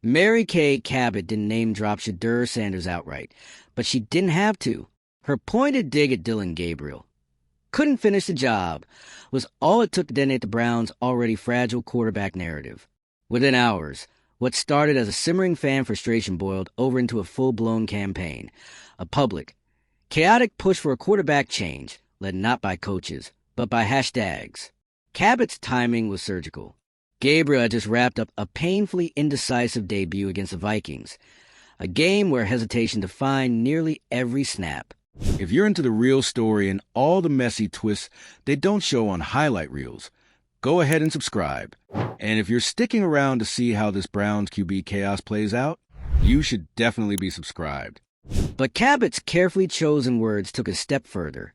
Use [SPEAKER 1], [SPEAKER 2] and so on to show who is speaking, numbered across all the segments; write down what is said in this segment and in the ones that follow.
[SPEAKER 1] Mary Kay Cabot didn't name-drop Shedeur Sanders outright, but she didn't have to. Her pointed dig at Dillon Gabriel couldn't finish the job was all it took to detonate the Browns' already fragile quarterback narrative. Within hours, what started as a simmering fan frustration boiled over into a full-blown campaign, a public, chaotic push for a quarterback change, led not by coaches, but by hashtags. Cabot's timing was surgical. Gabriel had just wrapped up a painfully indecisive debut against the Vikings, a game where hesitation defined nearly every snap.
[SPEAKER 2] If you're into the real story and all the messy twists they don't show on highlight reels, go ahead and subscribe. And if you're sticking around to see how this Browns QB chaos plays out, you should definitely be subscribed.
[SPEAKER 1] But Cabot's carefully chosen words took a step further.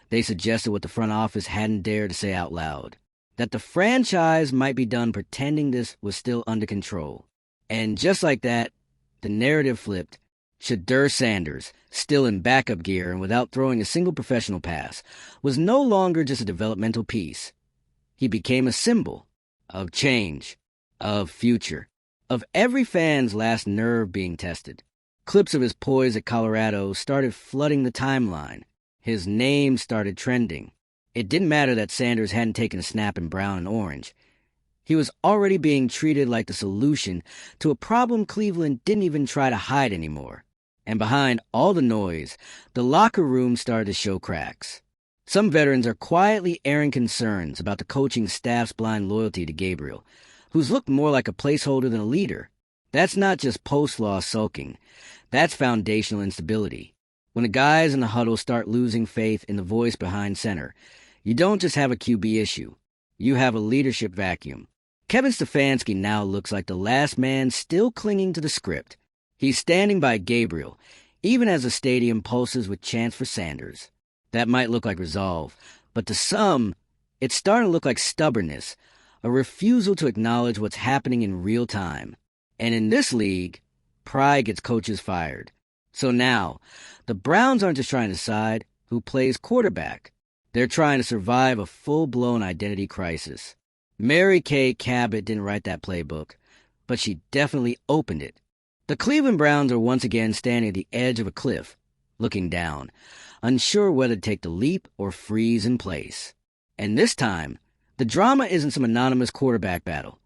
[SPEAKER 1] They suggested what the front office hadn't dared to say out loud, that the franchise might be done pretending this was still under control. And just like that, the narrative flipped. Shedeur Sanders, still in backup gear and without throwing a single professional pass, was no longer just a developmental piece. He became a symbol of change, of future, of every fan's last nerve being tested. Clips of his poise at Colorado started flooding the timeline. His name started trending. It didn't matter that Sanders hadn't taken a snap in brown and orange. He was already being treated like the solution to a problem Cleveland didn't even try to hide anymore. And behind all the noise, the locker room started to show cracks. Some veterans are quietly airing concerns about the coaching staff's blind loyalty to Gabriel, who's looked more like a placeholder than a leader. That's not just post-loss sulking. That's foundational instability. When the guys in the huddle start losing faith in the voice behind center, you don't just have a QB issue. You have a leadership vacuum. Kevin Stefanski now looks like the last man still clinging to the script. He's standing by Gabriel, even as the stadium pulses with chants for Sanders. That might look like resolve, but to some, it's starting to look like stubbornness, a refusal to acknowledge what's happening in real time. And in this league, pride gets coaches fired. So now, the Browns aren't just trying to decide who plays quarterback. They're trying to survive a full-blown identity crisis. Mary Kay Cabot didn't write that playbook, but she definitely opened it. The Cleveland Browns are once again standing at the edge of a cliff, looking down, unsure whether to take the leap or freeze in place. And this time, the drama isn't some anonymous quarterback battle.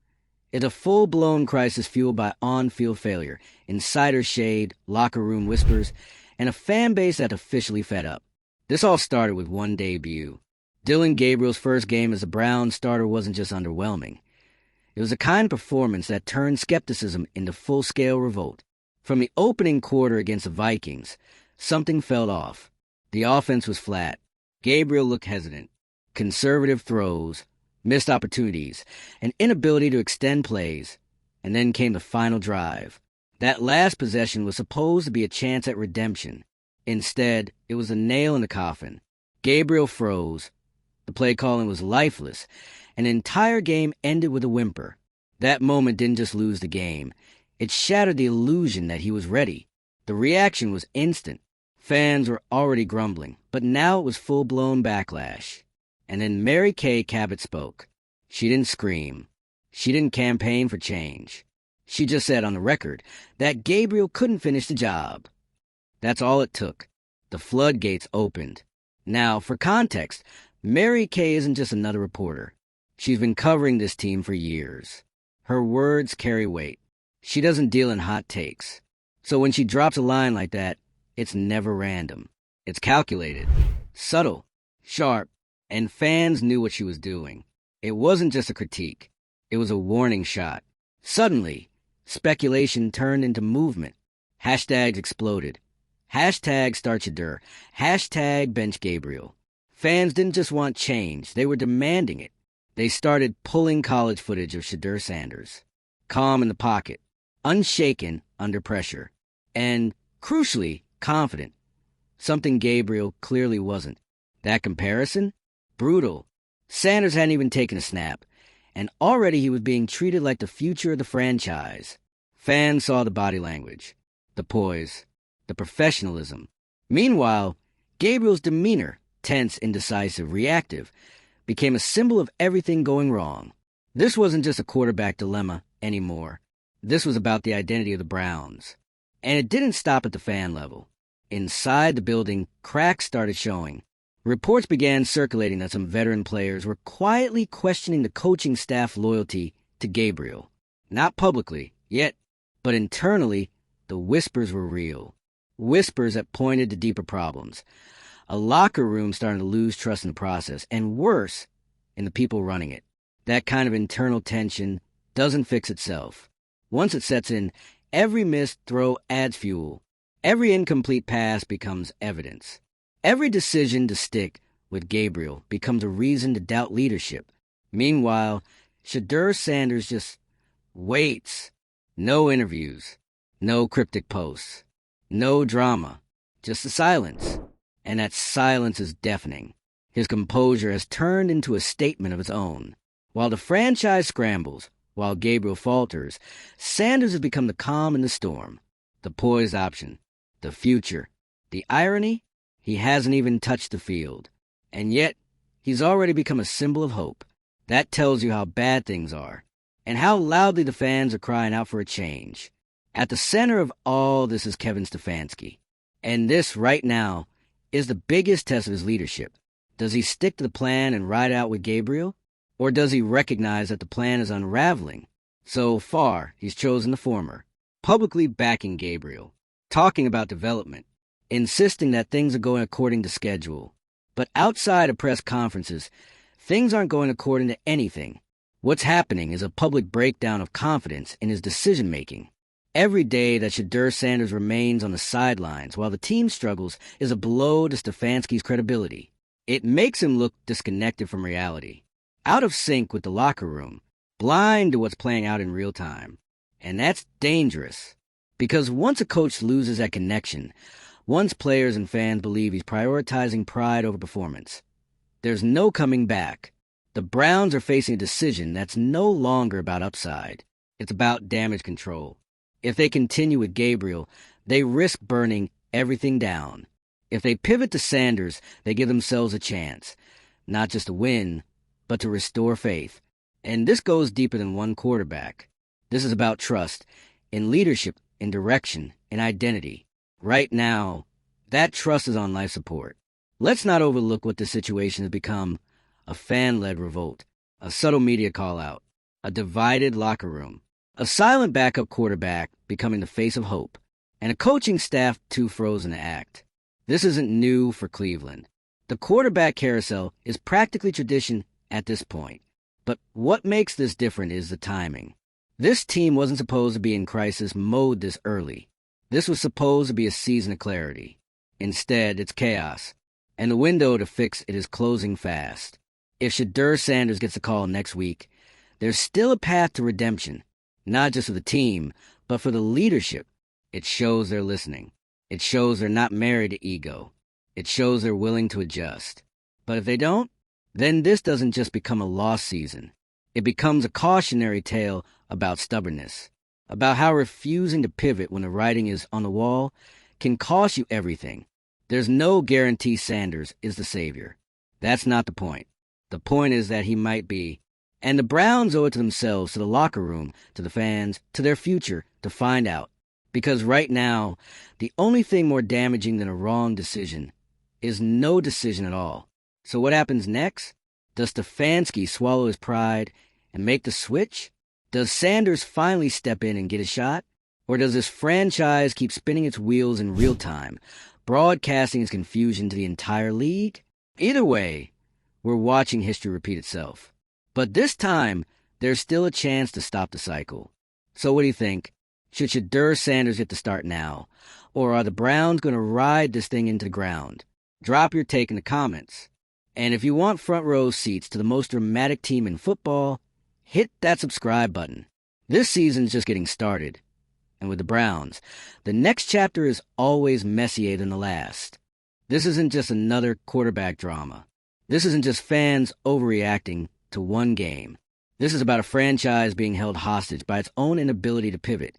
[SPEAKER 1] It's a full-blown crisis fueled by on-field failure, insider shade, locker room whispers, and a fan base that's officially fed up. This all started with one debut. Dillon Gabriel's first game as a Browns starter wasn't just underwhelming. It was a kind of performance that turned skepticism into full-scale revolt. From the opening quarter against the Vikings, something felt off. The offense was flat. Gabriel looked hesitant. Conservative throws, missed opportunities, an inability to extend plays. And then came the final drive. That last possession was supposed to be a chance at redemption. Instead, it was a nail in the coffin. Gabriel froze. The play calling was lifeless. An entire game ended with a whimper. That moment didn't just lose the game. It shattered the illusion that he was ready. The reaction was instant. Fans were already grumbling, but now it was full-blown backlash. And then Mary Kay Cabot spoke. She didn't scream. She didn't campaign for change. She just said on the record that Gabriel couldn't finish the job. That's all it took. The floodgates opened. Now, for context, Mary Kay isn't just another reporter. She's been covering this team for years. Her words carry weight. She doesn't deal in hot takes. So when she drops a line like that, it's never random. It's calculated, subtle, sharp, and fans knew what she was doing. It wasn't just a critique. It was a warning shot. Suddenly, speculation turned into movement. Hashtags exploded. Hashtag start Shedeur. Hashtag bench Gabriel. Fans didn't just want change. They were demanding it. They started pulling college footage of Shedeur Sanders. Calm in the pocket. Unshaken under pressure. And, crucially, confident. Something Gabriel clearly wasn't. That comparison? Brutal. Sanders hadn't even taken a snap. And already he was being treated like the future of the franchise. Fans saw the body language. The poise. The professionalism. Meanwhile, Gabriel's demeanor, tense, indecisive, reactive, became a symbol of everything going wrong. This wasn't just a quarterback dilemma anymore. This was about the identity of the Browns. And it didn't stop at the fan level. Inside the building, cracks started showing. Reports began circulating that some veteran players were quietly questioning the coaching staff loyalty to Gabriel. Not publicly, yet, but internally, the whispers were real. Whispers that pointed to deeper problems. A locker room starting to lose trust in the process, and worse, in the people running it. That kind of internal tension doesn't fix itself. Once it sets in, every missed throw adds fuel. Every incomplete pass becomes evidence. Every decision to stick with Gabriel becomes a reason to doubt leadership. Meanwhile, Shedeur Sanders just waits. No interviews, no cryptic posts, no drama, just the silence. And that silence is deafening. His composure has turned into a statement of its own. While the franchise scrambles, while Gabriel falters, Sanders has become the calm in the storm, the poised option, the future. The irony? He hasn't even touched the field. And yet, he's already become a symbol of hope. That tells you how bad things are, and how loudly the fans are crying out for a change. At the center of all this is Kevin Stefanski. And this, right now, is the biggest test of his leadership. Does he stick to the plan and ride out with Gabriel? Or does he recognize that the plan is unraveling? So far, he's chosen the former, publicly backing Gabriel, talking about development, insisting that things are going according to schedule. But outside of press conferences, things aren't going according to anything. What's happening is a public breakdown of confidence in his decision-making. Every day that Shedeur Sanders remains on the sidelines while the team struggles is a blow to Stefanski's credibility. It makes him look disconnected from reality, out of sync with the locker room, blind to what's playing out in real time. And that's dangerous, because once a coach loses that connection, once players and fans believe he's prioritizing pride over performance, there's no coming back. The Browns are facing a decision that's no longer about upside. It's about damage control. If they continue with Gabriel, they risk burning everything down. If they pivot to Sanders, they give themselves a chance, not just to win, but to restore faith. And this goes deeper than one quarterback. This is about trust, in leadership, in direction, in identity. Right now, that trust is on life support. Let's not overlook what this situation has become: a fan-led revolt, a subtle media call-out, a divided locker room, a silent backup quarterback becoming the face of hope, and a coaching staff too frozen to act. This isn't new for Cleveland. The quarterback carousel is practically tradition at this point. But what makes this different is the timing. This team wasn't supposed to be in crisis mode this early. This was supposed to be a season of clarity. Instead, it's chaos, and the window to fix it is closing fast. If Shedeur Sanders gets a call next week, there's still a path to redemption, not just for the team, but for the leadership. It shows they're listening. It shows they're not married to ego. It shows they're willing to adjust. But if they don't, then this doesn't just become a lost season. It becomes a cautionary tale about stubbornness, about how refusing to pivot when the writing is on the wall can cost you everything. There's no guarantee Sanders is the savior. That's not the point. The point is that he might be. And the Browns owe it to themselves, to the locker room, to the fans, to their future, to find out. Because right now, the only thing more damaging than a wrong decision is no decision at all. So what happens next? Does Stefanski swallow his pride and make the switch? Does Sanders finally step in and get a shot? Or does this franchise keep spinning its wheels in real time, broadcasting its confusion to the entire league? Either way, we're watching history repeat itself. But this time, there's still a chance to stop the cycle. So what do you think? Should Shedeur Sanders get the start now? Or are the Browns going to ride this thing into the ground? Drop your take in the comments. And if you want front row seats to the most dramatic team in football, hit that subscribe button. This season's just getting started. And with the Browns, the next chapter is always messier than the last. This isn't just another quarterback drama. This isn't just fans overreacting to one game. This is about a franchise being held hostage by its own inability to pivot,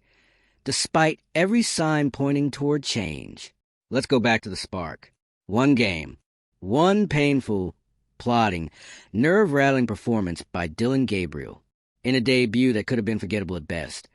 [SPEAKER 1] despite every sign pointing toward change. Let's go back to the spark. One game. One painful, plodding, nerve-rattling performance by Dillon Gabriel in a debut that could have been forgettable at best.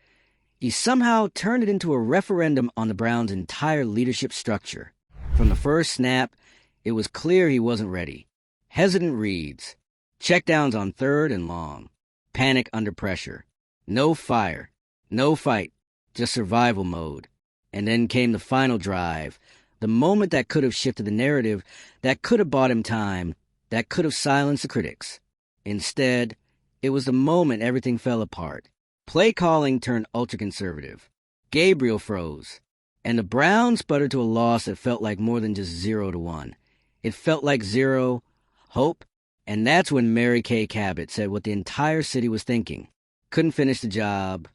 [SPEAKER 1] He somehow turned it into a referendum on the Browns' entire leadership structure. From the first snap, it was clear he wasn't ready. Hesitant reads, checkdowns on third and long, panic under pressure, no fire, no fight, just survival mode. And then came the final drive, the moment that could have shifted the narrative, that could have bought him time, that could have silenced the critics. Instead, it was the moment everything fell apart. Play calling turned ultra-conservative. Gabriel froze. And the Browns sputtered to a loss that felt like more than just 0-1. It felt like zero, hope, and that's when Mary Kay Cabot said what the entire city was thinking. Couldn't finish the job.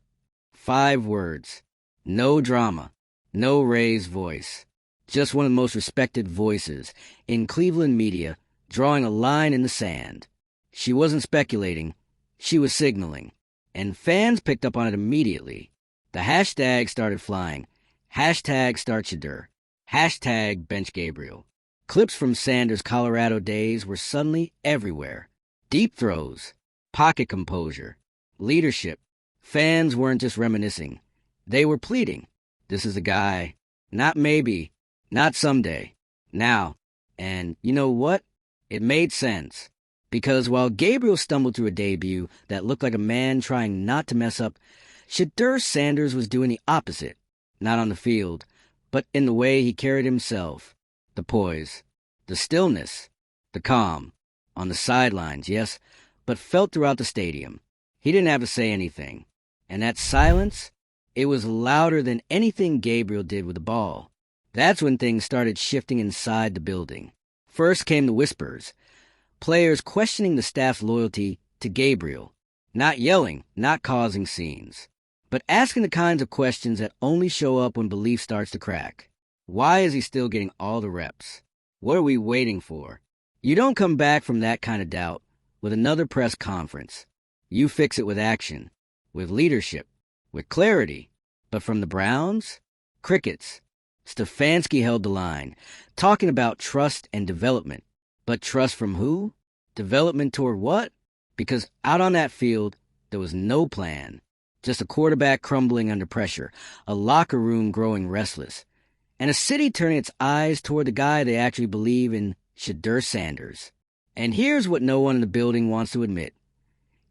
[SPEAKER 1] 5 words. No drama. No raised voice. Just one of the most respected voices in Cleveland media, drawing a line in the sand. She wasn't speculating. She was signaling. And fans picked up on it immediately. The hashtag started flying. Hashtag start Shedeur. Hashtag bench Gabriel. Clips from Sanders' Colorado days were suddenly everywhere. Deep throws. Pocket composure. Leadership. Fans weren't just reminiscing. They were pleading. This is the guy. Not maybe. Not someday. Now. And you know what? It made sense. Because while Gabriel stumbled through a debut that looked like a man trying not to mess up, Shedeur Sanders was doing the opposite. Not on the field, but in the way he carried himself. The poise. The stillness. The calm. On the sidelines, yes, but felt throughout the stadium. He didn't have to say anything. And that silence, it was louder than anything Gabriel did with the ball. That's when things started shifting inside the building. First came the whispers. Players questioning the staff's loyalty to Gabriel. Not yelling, not causing scenes, but asking the kinds of questions that only show up when belief starts to crack. Why is he still getting all the reps? What are we waiting for? You don't come back from that kind of doubt with another press conference. You fix it with action, with leadership, with clarity. But from the Browns? Crickets. Stefanski held the line, talking about trust and development. But trust from who? Development toward what? Because out on that field, there was no plan. Just a quarterback crumbling under pressure, a locker room growing restless, and a city turning its eyes toward the guy they actually believe in, Shedeur Sanders. And here's what no one in the building wants to admit.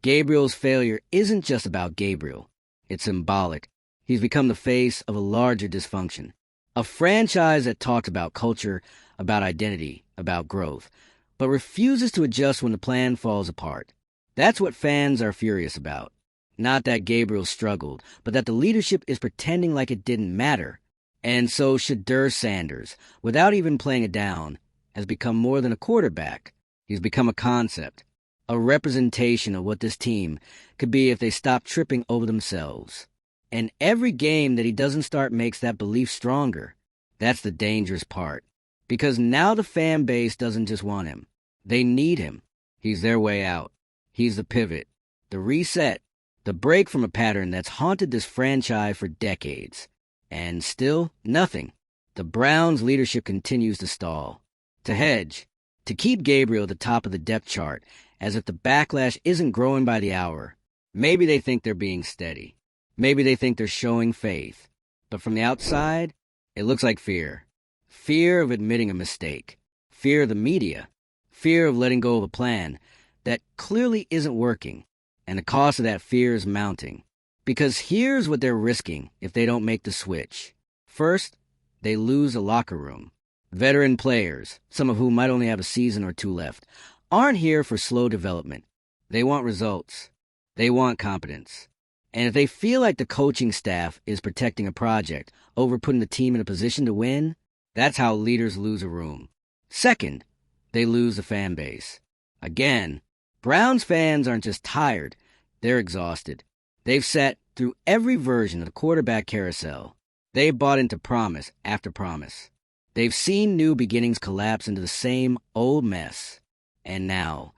[SPEAKER 1] Gabriel's failure isn't just about Gabriel. It's symbolic. He's become the face of a larger dysfunction. A franchise that talks about culture, about identity, about growth, but refuses to adjust when the plan falls apart. That's what fans are furious about. Not that Gabriel struggled, but that the leadership is pretending like it didn't matter. And so Shedeur Sanders, without even playing it down, has become more than a quarterback. He's become a concept, a representation of what this team could be if they stop tripping over themselves. And every game that he doesn't start makes that belief stronger. That's the dangerous part. Because now the fan base doesn't just want him. They need him. He's their way out. He's the pivot, the reset, the break from a pattern that's haunted this franchise for decades. And still, nothing. The Browns' leadership continues to stall, to hedge, to keep Gabriel at the top of the depth chart, as if the backlash isn't growing by the hour. Maybe they think they're being steady. Maybe they think they're showing faith. But from the outside, it looks like fear. Fear of admitting a mistake. Fear of the media. Fear of letting go of a plan that clearly isn't working. And the cost of that fear is mounting. Because here's what they're risking if they don't make the switch. First, they lose a locker room. Veteran players, some of whom might only have a season or 2 left, aren't here for slow development. They want results. They want competence. And if they feel like the coaching staff is protecting a project over putting the team in a position to win, that's how leaders lose a room. Second, they lose the fan base. Again, Browns fans aren't just tired, they're exhausted. They've sat through every version of the quarterback carousel. They've bought into promise after promise. They've seen new beginnings collapse into the same old mess. And now,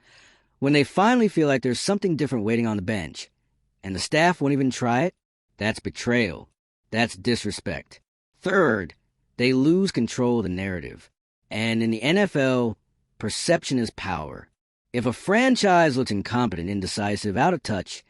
[SPEAKER 1] when they finally feel like there's something different waiting on the bench, and the staff won't even try it, that's betrayal. That's disrespect. Third, they lose control of the narrative. And in the NFL, perception is power. If a franchise looks incompetent, indecisive, out of touch,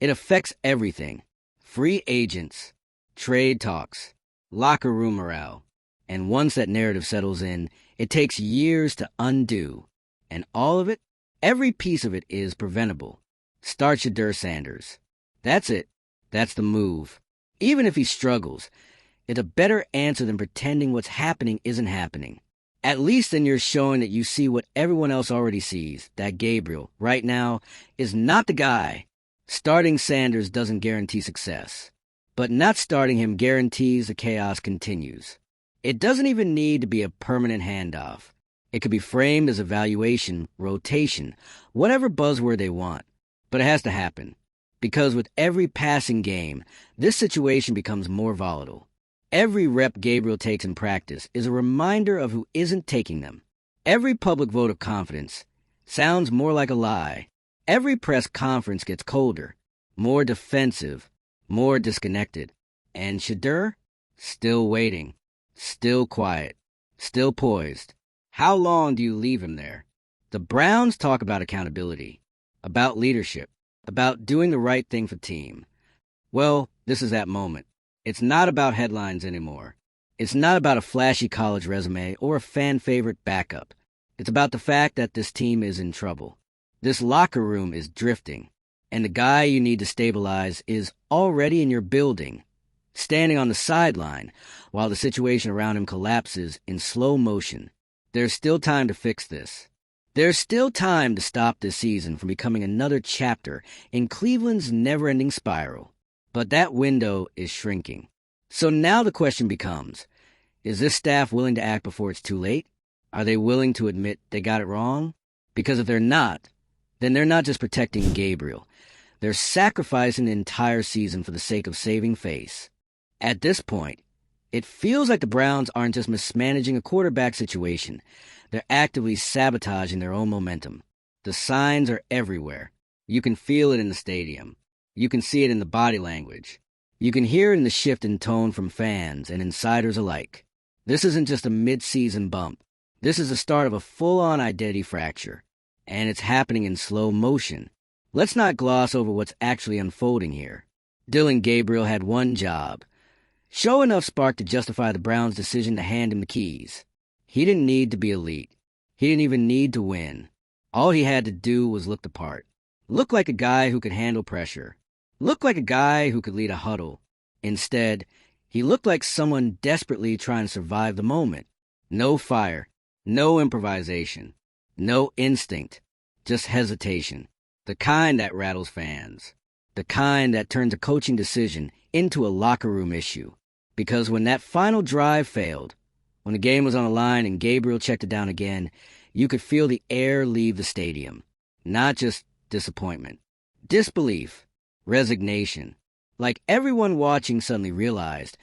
[SPEAKER 1] it affects everything. Free agents, trade talks, locker room morale. And once that narrative settles in, it takes years to undo. And all of it, every piece of it is preventable. Start Shedeur Sanders. That's it. That's the move. Even if he struggles, it's a better answer than pretending what's happening isn't happening. At least then you're showing that you see what everyone else already sees, that Gabriel, right now, is not the guy. Starting Sanders doesn't guarantee success. But not starting him guarantees the chaos continues. It doesn't even need to be a permanent handoff. It could be framed as evaluation, rotation, whatever buzzword they want. But it has to happen. Because with every passing game, this situation becomes more volatile. Every rep Gabriel takes in practice is a reminder of who isn't taking them. Every public vote of confidence sounds more like a lie. Every press conference gets colder, more defensive, more disconnected. And Shedeur? Still waiting, still quiet, still poised. How long do you leave him there? The Browns talk about accountability, about leadership, about doing the right thing for team. Well, this is that moment. It's not about headlines anymore. It's not about a flashy college resume or a fan-favorite backup. It's about the fact that this team is in trouble. This locker room is drifting, and the guy you need to stabilize is already in your building, standing on the sideline while the situation around him collapses in slow motion. There's still time to fix this. There's still time to stop this season from becoming another chapter in Cleveland's never-ending spiral. But that window is shrinking. So now the question becomes, is this staff willing to act before it's too late? Are they willing to admit they got it wrong? Because if they're not, then they're not just protecting Gabriel. They're sacrificing the entire season for the sake of saving face. At this point, it feels like the Browns aren't just mismanaging a quarterback situation. They're actively sabotaging their own momentum. The signs are everywhere. You can feel it in the stadium. You can see it in the body language. You can hear it in the shift in tone from fans and insiders alike. This isn't just a mid-season bump. This is the start of a full-on identity fracture. And it's happening in slow motion. Let's not gloss over what's actually unfolding here. Dillon Gabriel had one job. Show enough spark to justify the Browns' decision to hand him the keys. He didn't need to be elite. He didn't even need to win. All he had to do was look the part. Look like a guy who could handle pressure. Look like a guy who could lead a huddle. Instead, he looked like someone desperately trying to survive the moment. No fire, no improvisation, no instinct, just hesitation. The kind that rattles fans. The kind that turns a coaching decision into a locker room issue. Because when that final drive failed, when the game was on the line and Gabriel checked it down again, you could feel the air leave the stadium. Not just disappointment. Disbelief. Resignation. Like everyone watching suddenly realized,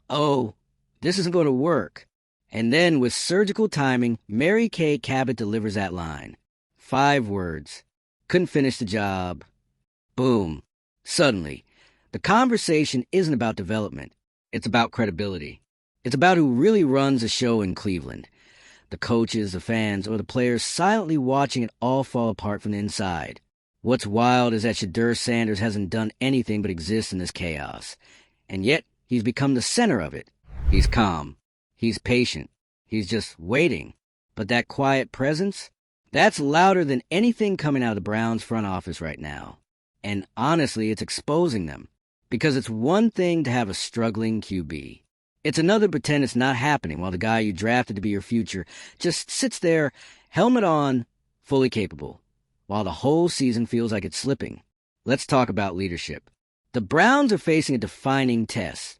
[SPEAKER 1] oh, this isn't going to work. And then with surgical timing, Mary Kay Cabot delivers that line. 5 words. Couldn't finish the job. Boom. Suddenly, the conversation isn't about development. It's about credibility. It's about who really runs a show in Cleveland. The coaches, the fans, or the players silently watching it all fall apart from the inside. What's wild is that Shedeur Sanders hasn't done anything but exist in this chaos. And yet, he's become the center of it. He's calm. He's patient. He's just waiting. But that quiet presence? That's louder than anything coming out of the Browns front office right now. And honestly, it's exposing them. Because it's one thing to have a struggling QB. It's another to pretend it's not happening while the guy you drafted to be your future just sits there, helmet on, fully capable, while the whole season feels like it's slipping. Let's talk about leadership. The Browns are facing a defining test,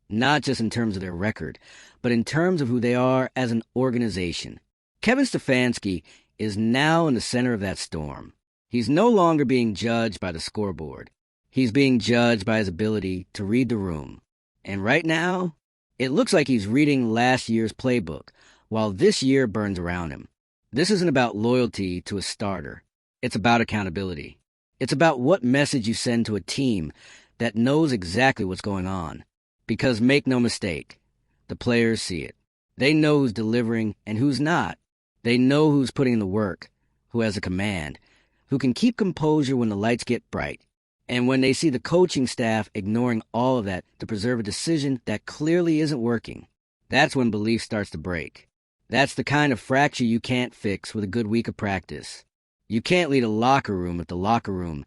[SPEAKER 1] not just in terms of their record, but in terms of who they are as an organization. Kevin Stefanski is now in the center of that storm. He's no longer being judged by the scoreboard. He's being judged by his ability to read the room. And right now, it looks like he's reading last year's playbook, while this year burns around him. This isn't about loyalty to a starter. It's about accountability. It's about what message you send to a team that knows exactly what's going on. Because make no mistake, the players see it. They know who's delivering and who's not. They know who's putting in the work, who has a command, who can keep composure when the lights get bright. And when they see the coaching staff ignoring all of that to preserve a decision that clearly isn't working, that's when belief starts to break. That's the kind of fracture you can't fix with a good week of practice. You can't lead a locker room if the locker room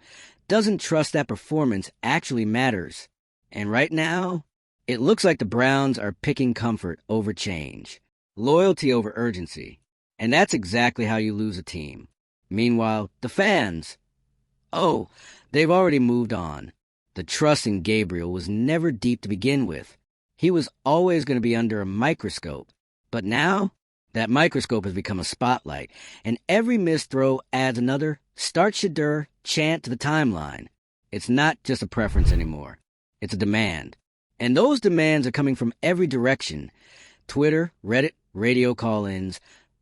[SPEAKER 1] doesn't trust that performance actually matters. And right now, it looks like the Browns are picking comfort over change, loyalty over urgency. And that's exactly how you lose a team. Meanwhile, the fans, oh, they've already moved on. The trust in Gabriel was never deep to begin with. He was always going to be under a microscope. But now, that microscope has become a spotlight, and every missed throw adds another "Start Shedeur" chant to the timeline. It's not just a preference anymore. It's a demand. And those demands are coming from every direction. Twitter, Reddit, radio call-ins,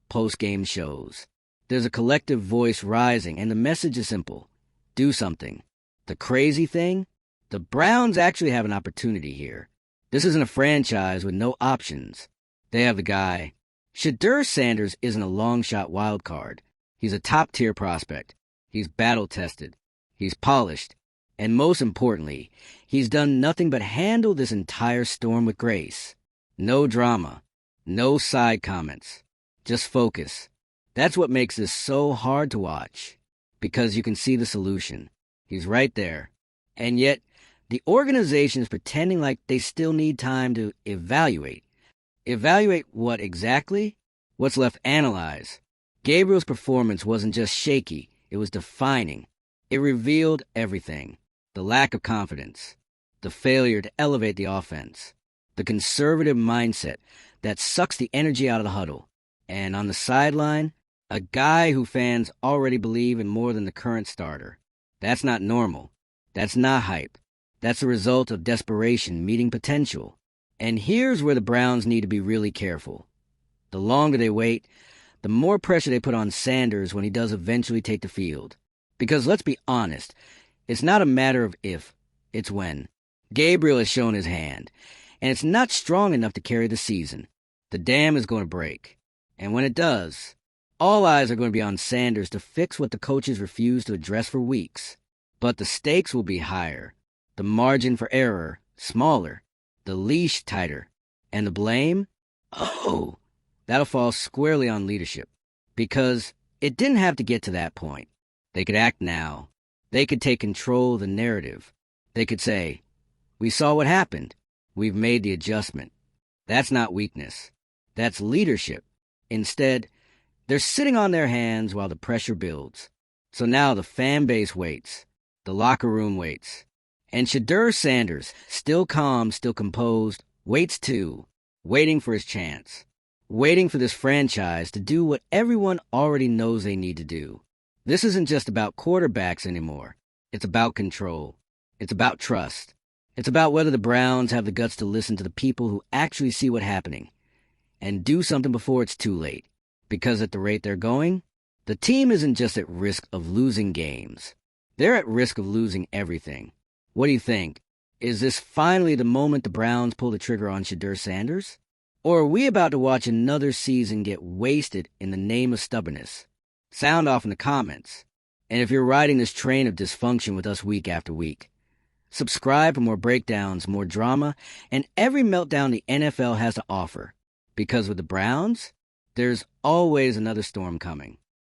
[SPEAKER 1] post-game shows. There's a collective voice rising, and the message is simple. Do something. The crazy thing? The Browns actually have an opportunity here. This isn't a franchise with no options. They have the guy. Shedeur Sanders isn't a long-shot wild card. He's a top-tier prospect. He's battle-tested. He's polished. And most importantly, he's done nothing but handle this entire storm with grace. No drama. No side comments. Just focus. That's what makes this so hard to watch. Because you can see the solution. He's right there. And yet, the organization is pretending like they still need time to evaluate. Evaluate what exactly? What's left analyze. Gabriel's performance wasn't just shaky, it was defining. It revealed everything. The lack of confidence. The failure to elevate the offense. The conservative mindset that sucks the energy out of the huddle. And on the sideline, a guy who fans already believe in more than the current starter. That's not normal. That's not hype. That's a result of desperation meeting potential. And here's where the Browns need to be really careful. The longer they wait, the more pressure they put on Sanders when he does eventually take the field. Because let's be honest, it's not a matter of if, it's when. Gabriel has shown his hand, and it's not strong enough to carry the season. The dam is going to break. And when it does, all eyes are going to be on Sanders to fix what the coaches refuse to address for weeks. But the stakes will be higher, the margin for error smaller, the leash tighter, and the blame? Oh, that'll fall squarely on leadership. Because it didn't have to get to that point. They could act now. They could take control of the narrative. They could say, "We saw what happened. We've made the adjustment." That's not weakness. That's leadership. Instead, they're sitting on their hands while the pressure builds. So now the fan base waits. The locker room waits. And Shedeur Sanders, still calm, still composed, waits too, waiting for his chance. Waiting for this franchise to do what everyone already knows they need to do. This isn't just about quarterbacks anymore. It's about control. It's about trust. It's about whether the Browns have the guts to listen to the people who actually see what's happening and do something before it's too late. Because at the rate they're going, the team isn't just at risk of losing games. They're at risk of losing everything. What do you think? Is this finally the moment the Browns pull the trigger on Shedeur Sanders? Or are we about to watch another season get wasted in the name of stubbornness? Sound off in the comments. And if you're riding this train of dysfunction with us week after week, subscribe for more breakdowns, more drama, and every meltdown the NFL has to offer. Because with the Browns, there's always another storm coming.